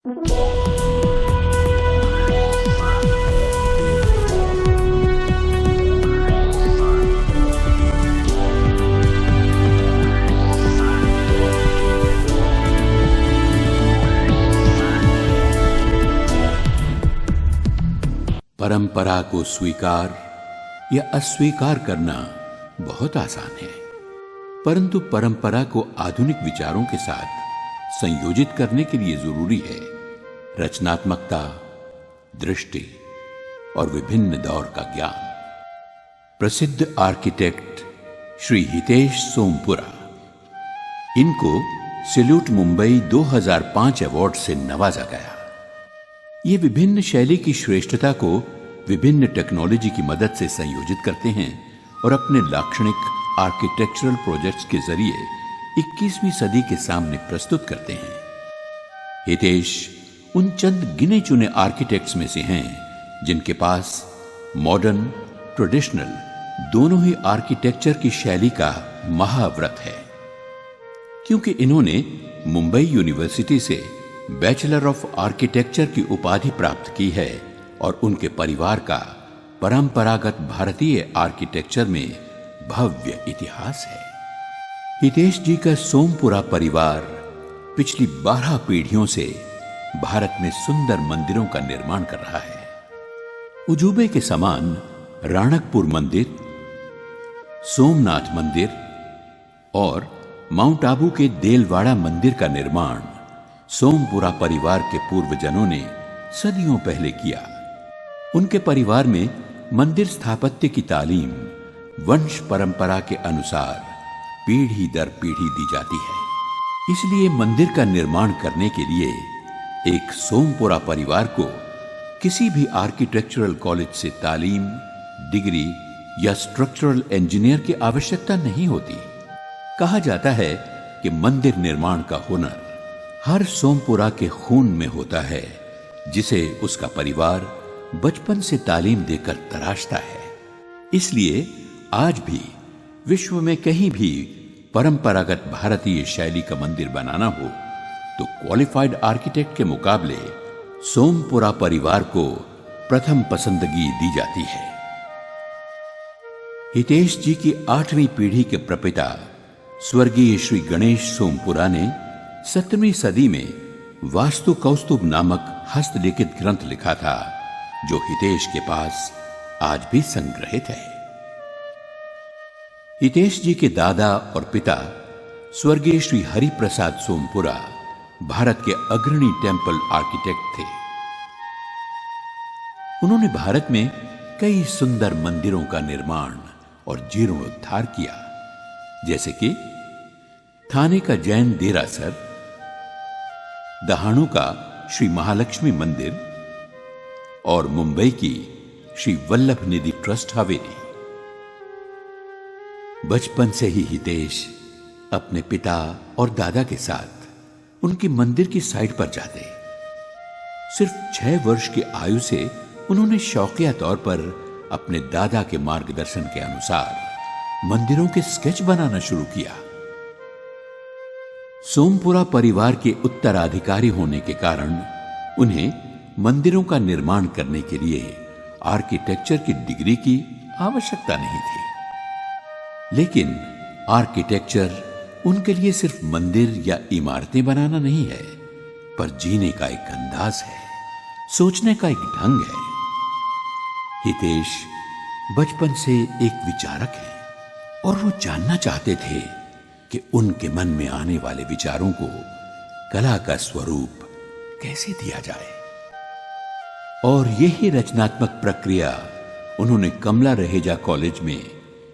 परंपरा को स्वीकार या अस्वीकार करना बहुत आसान है, परंतु परंपरा को आधुनिक विचारों के साथ संयोजित करने के लिए जरूरी है रचनात्मकता, दृष्टि और विभिन्न दौर का ज्ञान। प्रसिद्ध आर्किटेक्ट श्री हितेश सोमपुरा, इनको सैल्यूट मुंबई 2005 अवार्ड से नवाजा गया। ये विभिन्न शैली की श्रेष्ठता को विभिन्न टेक्नोलॉजी की मदद से संयोजित करते हैं और अपने लाक्षणिक आर्किटेक्चरल प्रोजेक्ट्स के जरिए 21वीं सदी के सामने प्रस्तुत करते हैं। हितेश उन चंद गिने चुने आर्किटेक्ट्स में से हैं जिनके पास मॉडर्न, ट्रेडिशनल दोनों ही आर्किटेक्चर की शैली का महाव्रत है। क्योंकि इन्होंने मुंबई यूनिवर्सिटी से बैचलर ऑफ आर्किटेक्चर की उपाधि प्राप्त की है और उनके परिवार का परंपरागत भारतीय आर्किटेक्चर में भव्य इतिहास है। हितेश जी का सोमपुरा परिवार पिछली 12 पीढ़ियों से भारत में सुंदर मंदिरों का निर्माण कर रहा है। उजूबे के समान राणकपुर मंदिर, सोमनाथ मंदिर और माउंट आबू के देलवाड़ा मंदिर का निर्माण सोमपुरा परिवार के पूर्वजों ने सदियों पहले किया। उनके परिवार में मंदिर स्थापत्य की तालीम वंश परंपरा के अनुसार पीढ़ी दर पीढ़ी दी जाती है। इसलिए मंदिर का निर्माण करने के लिए एक सोमपुरा परिवार को किसी भी आर्किटेक्चरल कॉलेज से तालीम, डिग्री या स्ट्रक्चरल इंजीनियर की आवश्यकता नहीं होती। कहा जाता है कि मंदिर निर्माण का हुनर हर सोमपुरा के खून में होता है, जिसे उसका परिवार बचपन से तालीम देकर तराशता है। इसलिए आज भी विश्व में कहीं भी परंपरागत भारतीय शैली का मंदिर बनाना हो तो क्वालिफाइड आर्किटेक्ट के मुकाबले सोमपुरा परिवार को प्रथम पसंदगी दी जाती है। हितेश जी की 8वीं पीढ़ी के प्रपिता स्वर्गीय श्री गणेश सोमपुरा ने 17वीं सदी में वास्तु कौस्तुभ नामक हस्तलिखित ग्रंथ लिखा था, जो हितेश के पास आज भी संग्रहित है। हितेश जी के दादा और पिता स्वर्गीय श्री हरिप्रसाद सोमपुरा भारत के अग्रणी टेंपल आर्किटेक्ट थे। उन्होंने भारत में कई सुंदर मंदिरों का निर्माण और जीर्णोद्धार किया, जैसे कि थाने का जैन देरासर, दहाणु का श्री महालक्ष्मी मंदिर और मुंबई की श्री वल्लभ निधि ट्रस्ट हवेली। बचपन से ही हितेश अपने पिता और दादा के साथ उनकी मंदिर की साइट पर जाते। सिर्फ 6 वर्ष की आयु से उन्होंने शौकिया तौर पर अपने दादा के मार्गदर्शन के अनुसार मंदिरों के स्केच बनाना शुरू किया। सोमपुरा परिवार के उत्तराधिकारी होने के कारण उन्हें मंदिरों का निर्माण करने के लिए आर्किटेक्चर की डिग्री की आवश्यकता नहीं थी। लेकिन आर्किटेक्चर उनके लिए सिर्फ मंदिर या इमारतें बनाना नहीं है, पर जीने का एक अंदाज है, सोचने का एक ढंग है। हितेश बचपन से एक विचारक है और वो जानना चाहते थे कि उनके मन में आने वाले विचारों को कला का स्वरूप कैसे दिया जाए। और यही रचनात्मक प्रक्रिया उन्होंने कमला रहेजा कॉलेज में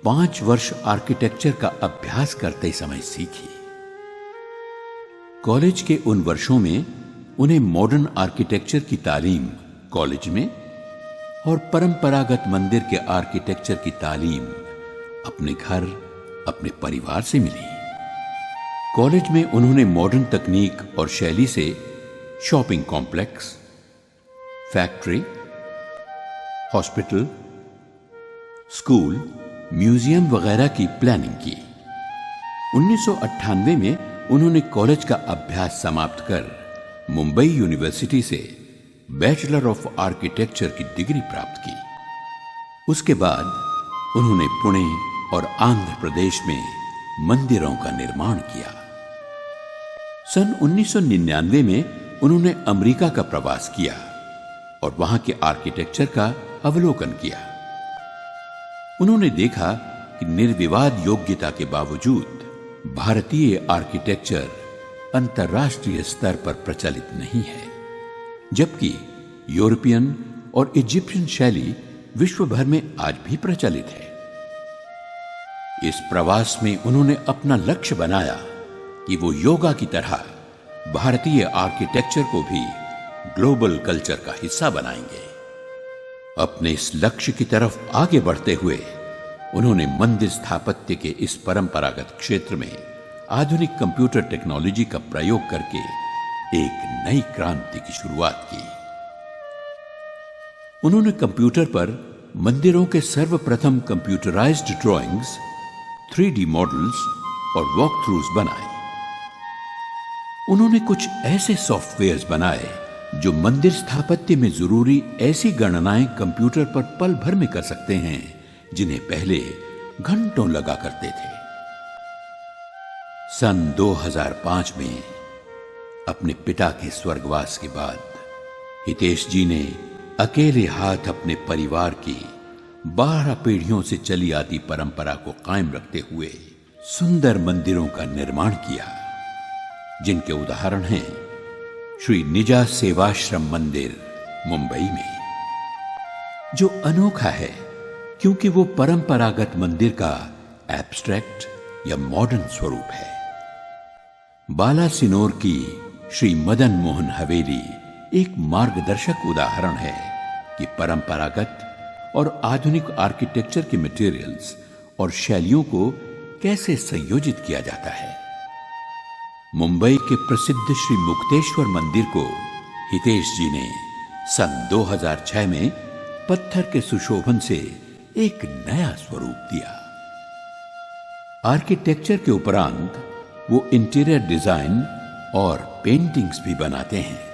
5 वर्ष आर्किटेक्चर का अभ्यास करते समय सीखी। कॉलेज के उन वर्षों में उन्हें मॉडर्न आर्किटेक्चर की तालीम कॉलेज में और परंपरागत मंदिर के आर्किटेक्चर की तालीम अपने घर, अपने परिवार से मिली। कॉलेज में उन्होंने मॉडर्न तकनीक और शैली से shopping complex, factory, hospital, school, museum वगैरह की प्लानिंग की। 1998 में उन्होंने कॉलेज का अभ्यास समाप्त कर मुंबई यूनिवर्सिटी से बैचलर ऑफ आर्किटेक्चर की डिग्री प्राप्त की। उसके बाद उन्होंने पुणे और आंध्र प्रदेश में मंदिरों का निर्माण किया। सन 1999 में उन्होंने अमेरिका का प्रवास किया और वहां के आर्किटेक्चर का अवलोकन किया। उन्होंने देखा कि निर्विवाद योग्यता के बावजूद भारतीय आर्किटेक्चर अंतर्राष्ट्रीय स्तर पर प्रचलित नहीं है, जबकि यूरोपियन और इजिप्शियन शैली विश्व भर में आज भी प्रचलित है। इस प्रवास में उन्होंने अपना लक्ष्य बनाया कि वो योगा की तरह भारतीय आर्किटेक्चर को भी ग्लोबल कल्चर का हिस्सा बनाएंगे। अपने इस लक्ष्य की तरफ आगे बढ़ते हुए उन्होंने मंदिर स्थापत्य के इस परंपरागत क्षेत्र में आधुनिक कंप्यूटर टेक्नोलॉजी का प्रयोग करके एक नई क्रांति की शुरुआत की। उन्होंने कंप्यूटर पर मंदिरों के सर्वप्रथम कंप्यूटराइज्ड ड्राइंग्स, 3D मॉडल्स और वॉक थ्रूज बनाए। उन्होंने कुछ ऐसे सॉफ्टवेयर्स बनाए जो मंदिर स्थापत्य में जरूरी ऐसी गणनाएं कंप्यूटर पर पल भर में कर सकते हैं जिन्हें पहले घंटों लगा करते थे। सन 2005 में अपने पिता के स्वर्गवास के बाद हितेश जी ने अकेले हाथ अपने परिवार की 12 पीढ़ियों से चली आती परंपरा को कायम रखते हुए सुंदर मंदिरों का निर्माण किया, जिनके उदाहरण हैं श्री निजा सेवाश्रम मंदिर मुंबई में, जो अनोखा है क्योंकि वो परंपरागत मंदिर का एब्स्ट्रैक्ट या मॉडर्न स्वरूप है। बालासिनोर की श्री मदन मोहन हवेली एक मार्गदर्शक उदाहरण है कि परंपरागत और आधुनिक आर्किटेक्चर के मटेरियल्स और शैलियों को कैसे संयोजित किया जाता है। मुंबई के प्रसिद्ध श्री मुक्तेश्वर मंदिर को हितेश जी ने सन 2006 में पत्थर के सुशोभन से एक नया स्वरूप दिया। आर्किटेक्चर के उपरांत वो इंटीरियर डिजाइन और पेंटिंग्स भी बनाते हैं।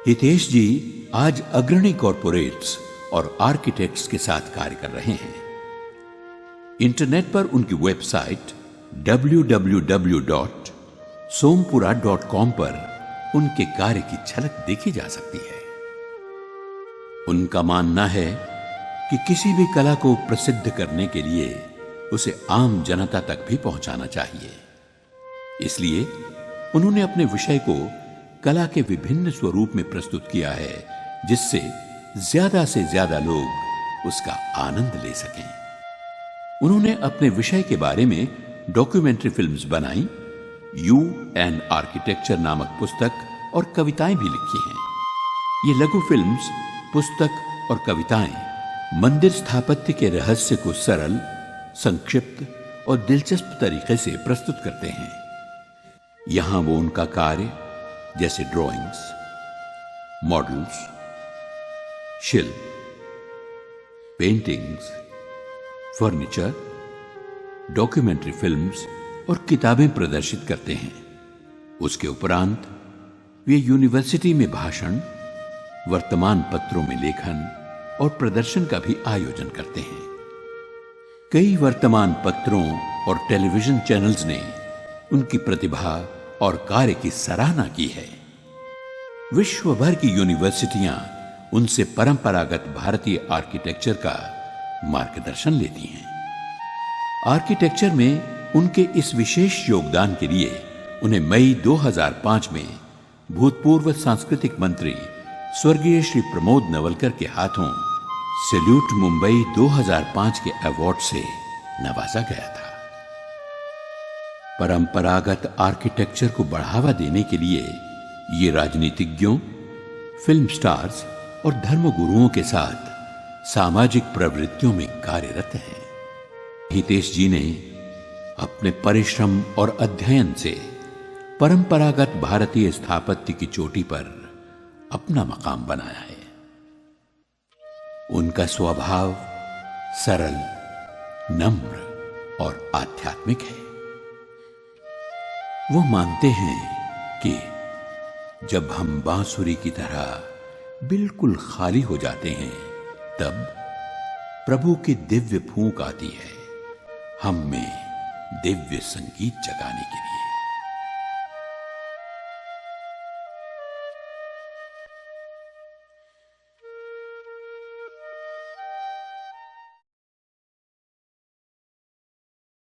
हितेश जी आज अग्रणी कॉरपोरेट्स और आर्किटेक्ट्स के साथ कार्य कर रहे हैं। इंटरनेट पर उनकी वेबसाइट www.sompura.com पर उनके कार्य की झलक देखी जा सकती है। उनका मानना है कि किसी भी कला को प्रसिद्ध करने के लिए उसे आम जनता तक भी पहुंचाना चाहिए। इसलिए उन्होंने अपने विषय को कला के विभिन्न स्वरूप में प्रस्तुत किया है, जिससे ज्यादा से ज्यादा लोग उसका आनंद ले सकें। उन्होंने अपने विषय के बारे में डॉक्यूमेंट्री फिल्म्स बनाई, यू एंड आर्किटेक्चर नामक पुस्तक और कविताएं भी लिखी हैं। ये लघु फिल्म्स, पुस्तक और कविताएं मंदिर स्थापत्य के रहस्य को सरल, संक्षिप्त और दिलचस्प तरीके से प्रस्तुत करते हैं। यहां वो उनका कार्य जैसे ड्राइंग्स, मॉडल्स, शिल्प, पेंटिंग्स, फर्नीचर, डॉक्यूमेंट्री फिल्म्स और किताबें प्रदर्शित करते हैं। उसके उपरांत वे यूनिवर्सिटी में भाषण, वर्तमान पत्रों में लेखन और प्रदर्शन का भी आयोजन करते हैं। कई वर्तमान पत्रों और टेलीविजन चैनल्स ने उनकी प्रतिभा और कार्य की सराहना की है। विश्व भर की यूनिवर्सिटियां उनसे परंपरागत भारतीय आर्किटेक्चर का मार्गदर्शन लेती हैं। आर्किटेक्चर में उनके इस विशेष योगदान के लिए उन्हें मई 2005 में भूतपूर्व सांस्कृतिक मंत्री स्वर्गीय श्री प्रमोद नवलकर के हाथों सैल्यूट मुंबई 2005 के अवार्ड से नवाजा गया था। परंपरागत आर्किटेक्चर को बढ़ावा देने के लिए ये राजनीतिज्ञों, फिल्म स्टार्स और धर्मगुरुओं के साथ सामाजिक प्रवृत्तियों में कार्यरत हैं। हितेश जी ने अपने परिश्रम और अध्ययन से परंपरागत भारतीय स्थापत्य की चोटी पर अपना मकाम बनाया है। उनका स्वभाव सरल, नम्र और आध्यात्मिक है। वो मानते हैं कि जब हम बांसुरी की तरह बिल्कुल खाली हो जाते हैं, तब प्रभु की दिव्य फूंक आती है हम में दिव्य संगीत जगाने के लिए।